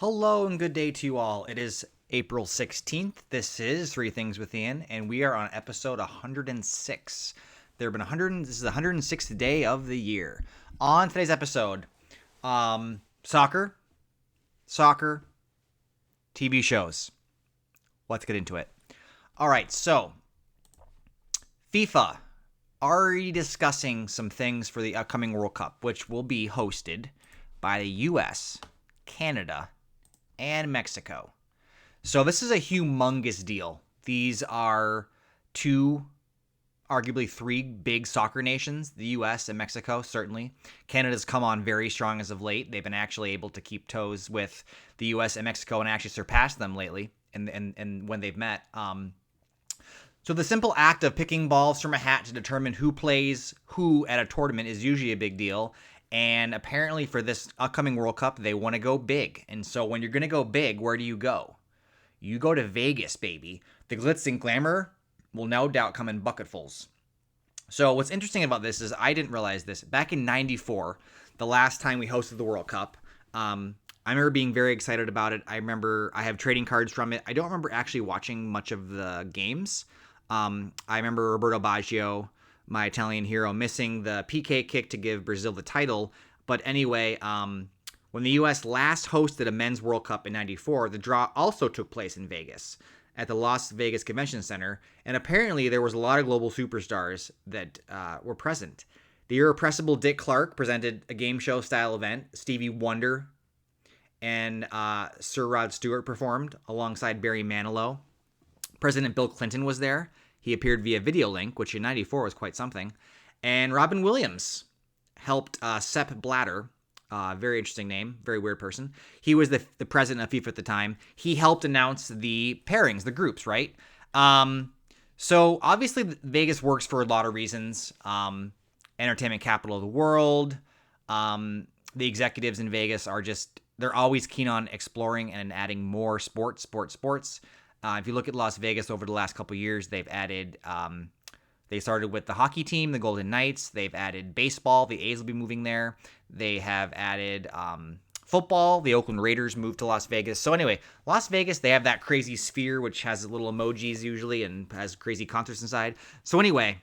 Hello and good day to you all. It is April 16th. This is Three Things with Ian, and we are on episode 106. There have been 100, this is the 106th day of the year. On today's episode, soccer, TV shows. Let's get into it. All right, so FIFA already discussing some things for the upcoming World Cup, which will be hosted by the US, Canada, and Mexico. So this is a humongous deal. These are two, arguably three big soccer nations, the US and Mexico, certainly. Canada's come on very strong as of late. They've been actually able to keep toes with the US and Mexico and actually surpass them lately and when they've met. So the simple act of picking balls from a hat to determine who plays who at a tournament is usually a big deal. And apparently for this upcoming World Cup, they want to go big. And so when you're going to go big, where do you go? You go to Vegas, baby. The glitz and glamour will no doubt come in bucketfuls. So what's interesting about this is I didn't realize this. Back in 94, the last time we hosted the World Cup, I remember being very excited about it. I remember I have trading cards from it. I don't remember actually watching much of the games. I remember Roberto Baggio, my Italian hero, missing the PK kick to give Brazil the title. But anyway, when the U.S. last hosted a men's World Cup in 94, the draw also took place in Vegas at the Las Vegas Convention Center. And apparently there was a lot of global superstars that were present. The irrepressible Dick Clark presented a game show style event. Stevie Wonder and Sir Rod Stewart performed alongside Barry Manilow. President Bill Clinton was there. He appeared via video link, which in 94 was quite something. And Robin Williams helped Sepp Blatter, very interesting name, very weird person. He was the president of FIFA at the time. He helped announce the pairings, the groups, right? So obviously Vegas works for a lot of reasons. Entertainment capital of the world. The executives in Vegas are they're always keen on exploring and adding more sports. If you look at Las Vegas over the last couple of years, they've added, they started with the hockey team, the Golden Knights. They've added baseball. The A's will be moving there. They have added football. The Oakland Raiders moved to Las Vegas. So anyway, Las Vegas, they have that crazy sphere, which has little emojis usually and has crazy concerts inside. So anyway,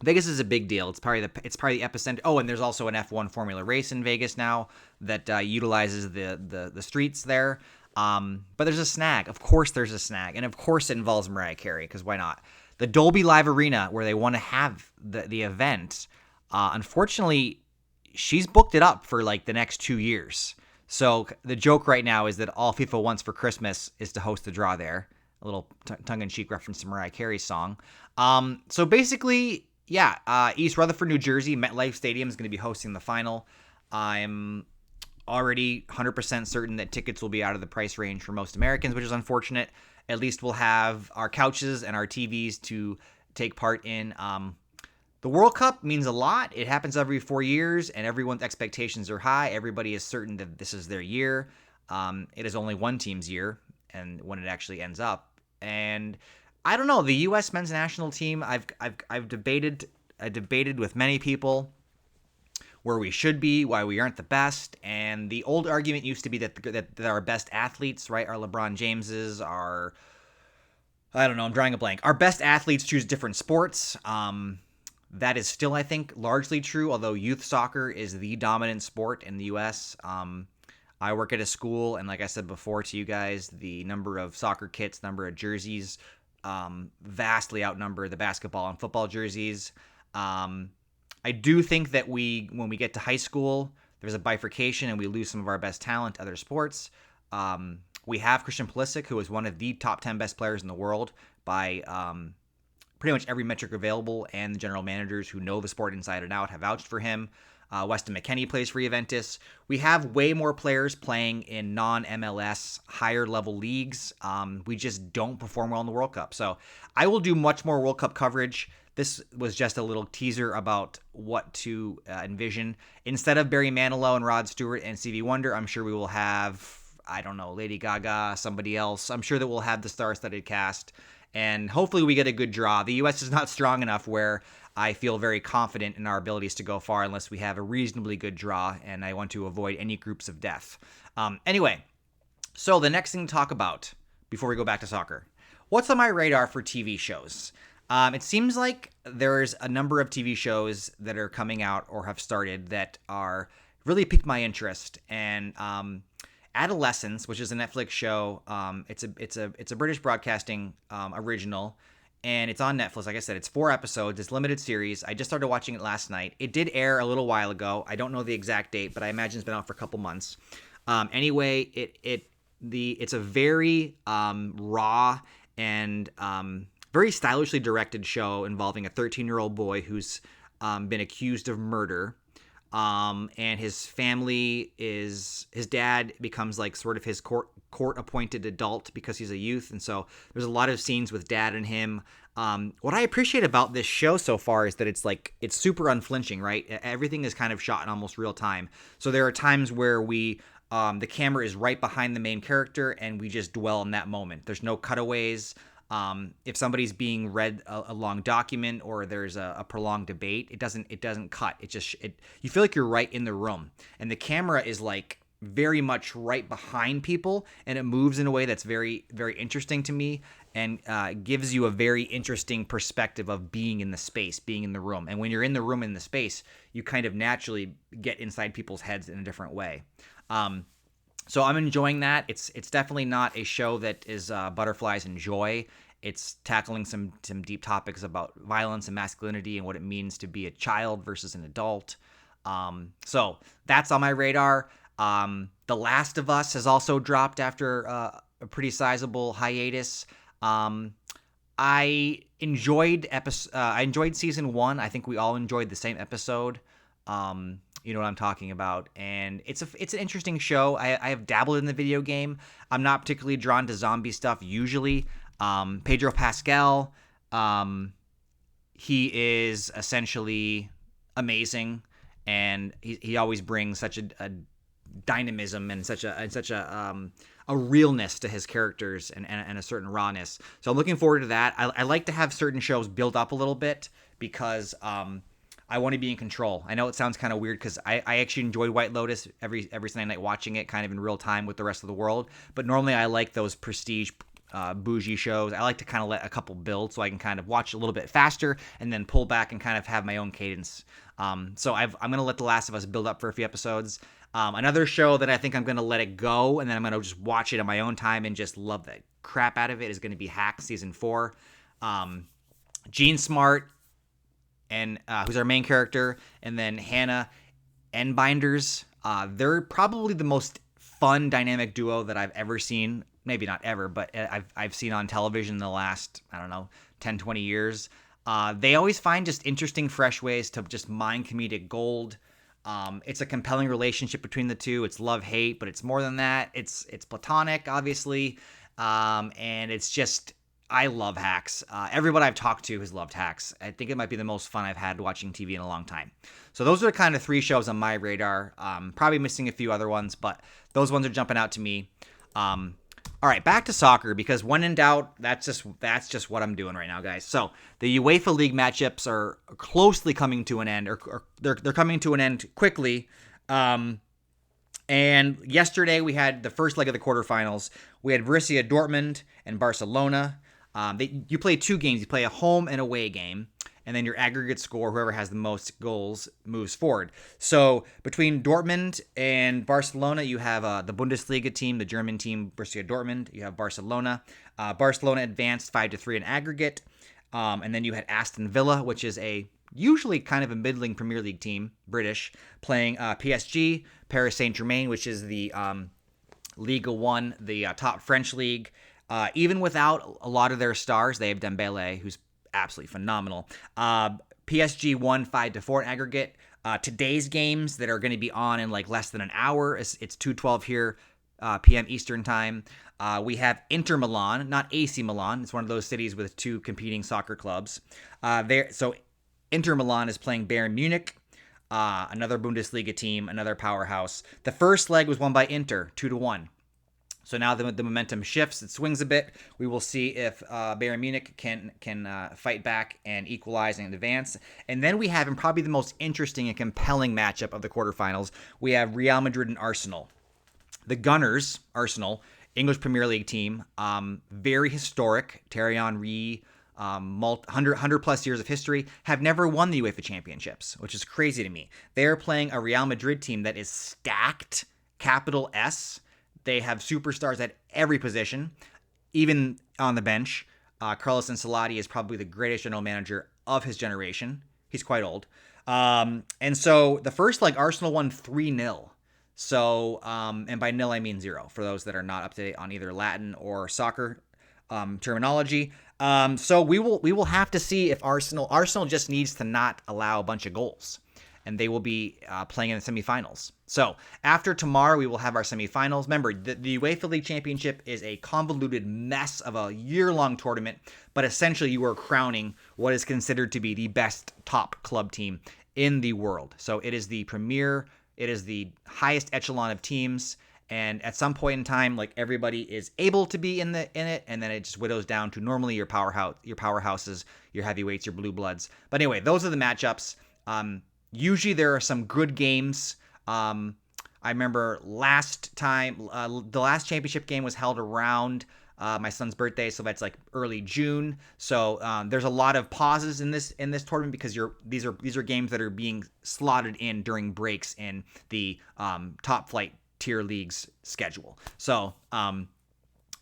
Vegas is a big deal. It's probably the epicenter. Oh, and there's also an F1 Formula race in Vegas now that utilizes the streets there. But there's a snag. Of course there's a snag. And of course it involves Mariah Carey, because why not? The Dolby Live Arena, where they want to have the event, unfortunately, she's booked it up for like the next 2 years. So the joke right now is that all FIFA wants for Christmas is to host the draw there. A little tongue-in-cheek reference to Mariah Carey's song. So basically, yeah, East Rutherford, New Jersey, MetLife Stadium is going to be hosting the final. I'm already 100% certain that tickets will be out of the price range for most Americans, which is unfortunate. At least we'll have our couches and our TVs to take part in. The World Cup means a lot. It happens every 4 years, and everyone's expectations are high. Everybody is certain that this is their year. It is only one team's year, and when it actually ends up. And I don't know, the U.S. men's national team. I've debated with many people where we should be, why we aren't the best. And the old argument used to be that our best athletes, right, our LeBron Jameses, our, I don't know, I'm drawing a blank. Our best athletes choose different sports. That is still, I think, largely true, although youth soccer is the dominant sport in the U.S. I work at a school, and like I said before to you guys, the number of soccer kits, number of jerseys, vastly outnumber the basketball and football jerseys. I do think that when we get to high school, there's a bifurcation and we lose some of our best talent to other sports. We have Christian Pulisic, who is one of the top 10 best players in the world by pretty much every metric available, and the general managers who know the sport inside and out have vouched for him. Weston McKennie plays for Juventus. We have way more players playing in non-MLS higher level leagues. We just don't perform well in the World Cup. So I will do much more World Cup coverage. This was just a little teaser about what to envision. Instead of Barry Manilow and Rod Stewart and Stevie Wonder, I'm sure we will have, I don't know, Lady Gaga, somebody else. I'm sure that we'll have the star-studded cast, and hopefully we get a good draw. The U.S. is not strong enough where I feel very confident in our abilities to go far unless we have a reasonably good draw, and I want to avoid any groups of death. Anyway, So the next thing to talk about before we go back to soccer, what's on my radar for TV shows? It seems like there's a number of TV shows that are coming out or have started that are really piqued my interest. And Adolescence, which is a Netflix show, it's a British broadcasting original, and it's on Netflix. Like I said, it's 4 episodes. It's a limited series. I just started watching it last night. It did air a little while ago. I don't know the exact date, but I imagine it's been out for a couple months. Anyway, it's a very raw and very stylishly directed show involving a 13-year-old boy who's been accused of murder. And his family his dad becomes like sort of his court appointed adult because he's a youth. And so there's a lot of scenes with dad and him. What I appreciate about this show so far is that it's super unflinching, right? Everything is kind of shot in almost real time. So there are times where the camera is right behind the main character and we just dwell in that moment. There's no cutaways. If somebody's being read a long document or there's a prolonged debate, it doesn't cut. You feel like you're right in the room, and the camera is like very much right behind people, and it moves in a way that's very, very interesting to me, and gives you a very interesting perspective of being in the space, being in the room. And when you're in the room, in the space, you kind of naturally get inside people's heads in a different way. So I'm enjoying that. It's definitely not a show that is butterflies and joy. It's tackling some deep topics about violence and masculinity and what it means to be a child versus an adult. So that's on my radar. The Last of Us has also dropped after a pretty sizable hiatus. I enjoyed season 1. I think we all enjoyed the same episode. You know what I'm talking about, and it's an interesting show. I have dabbled in the video game. I'm not particularly drawn to zombie stuff usually. Pedro Pascal, he is essentially amazing, and he always brings such a dynamism and such a realness to his characters and a certain rawness. So I'm looking forward to that. I like to have certain shows build up a little bit because I want to be in control. I know it sounds kind of weird because I actually enjoyed White Lotus every Sunday night watching it kind of in real time with the rest of the world. But normally I like those prestige bougie shows. I like to kind of let a couple build so I can kind of watch a little bit faster and then pull back and kind of have my own cadence. So I'm going to let The Last of Us build up for a few episodes. Another show that I think I'm going to let it go and then I'm going to just watch it on my own time and just love the crap out of it is going to be Hack Season 4. Gene Smart, and who's our main character, and then Hannah Endbinders. They're probably the most fun dynamic duo that I've ever seen. Maybe not ever, but I've seen on television in the last, 10, 20 years. They always find just interesting, fresh ways to just mine comedic gold. It's a compelling relationship between the two. It's love-hate, but it's more than that. It's platonic, obviously, and it's just... I love Hacks. Everyone I've talked to has loved Hacks. I think it might be the most fun I've had watching TV in a long time. So those are kind of 3 shows on my radar. Probably missing a few other ones, but those ones are jumping out to me. All right, back to soccer, because when in doubt, that's just what I'm doing right now, guys. So the UEFA League matchups are closely coming to an end, or they're coming to an end quickly. And yesterday we had the first leg of the quarterfinals. We had Borussia Dortmund and Barcelona. You play 2 games. You play a home and away game, and then your aggregate score, whoever has the most goals, moves forward. So between Dortmund and Barcelona, you have the Bundesliga team, the German team, Borussia Dortmund. You have Barcelona. Barcelona advanced 5-3 in aggregate. And then you had Aston Villa, which is usually kind of a middling Premier League team, British, playing PSG, Paris Saint-Germain, which is the Ligue 1, the top French league. Even without a lot of their stars, they have Dembele, who's absolutely phenomenal. PSG won 5-4 in aggregate. Today's games that are going to be on in like less than an hour, it's 2:12 here, p.m. Eastern time. We have Inter Milan, not AC Milan. It's one of those cities with 2 competing soccer clubs. So Inter Milan is playing Bayern Munich, another Bundesliga team, another powerhouse. The first leg was won by Inter, 2-1. So now the momentum shifts, it swings a bit. We will see if Bayern Munich can fight back and equalize and advance. And then we have, in probably the most interesting and compelling matchup of the quarterfinals, we have Real Madrid and Arsenal. The Gunners, Arsenal, English Premier League team, very historic. Thierry Henry, 100 plus years of history, have never won the UEFA Championships, which is crazy to me. They are playing a Real Madrid team that is stacked, capital S. They have superstars at every position, even on the bench. Carlos Ancelotti is probably the greatest general manager of his generation. He's quite old. And so the first leg, Arsenal won 3-0. So, and by nil, I mean 0 for those that are not up to date on either Latin or soccer terminology. So we will have to see if Arsenal just needs to not allow a bunch of goals, and they will be playing in the semifinals. So after tomorrow, we will have our semifinals. Remember, the UEFA League Championship is a convoluted mess of a year-long tournament, but essentially you are crowning what is considered to be the best top club team in the world. So it is the premier, it is the highest echelon of teams, and at some point in time, like, everybody is able to be in it, and then it just whittles down to normally your powerhouses, your heavyweights, your blue bloods. But anyway, those are the matchups. Usually there are some good games. I remember last time, the last championship game was held around my son's birthday, so that's like early June. So there's a lot of pauses in this tournament because these are games that are being slotted in during breaks in the top flight tier leagues schedule. So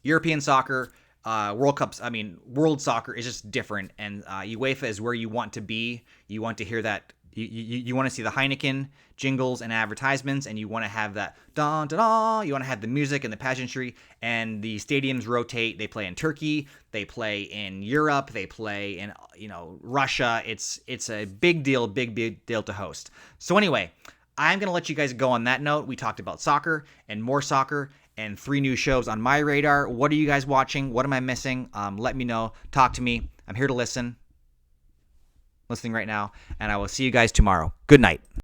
European soccer, World Cups, world soccer is just different, and UEFA is where you want to be. You want to hear that. You want to see the Heineken jingles and advertisements, and you want to have that da da da. You want to have the music and the pageantry, and the stadiums rotate. They play in Turkey, they play in Europe, they play in Russia. It's a big deal to host. So anyway, I'm gonna let you guys go on that note. We talked about soccer and more soccer, and 3 new shows on my radar. What are you guys watching? What am I missing? Let me know. Talk to me. I'm here to listening right now, and I will see you guys tomorrow. Good night.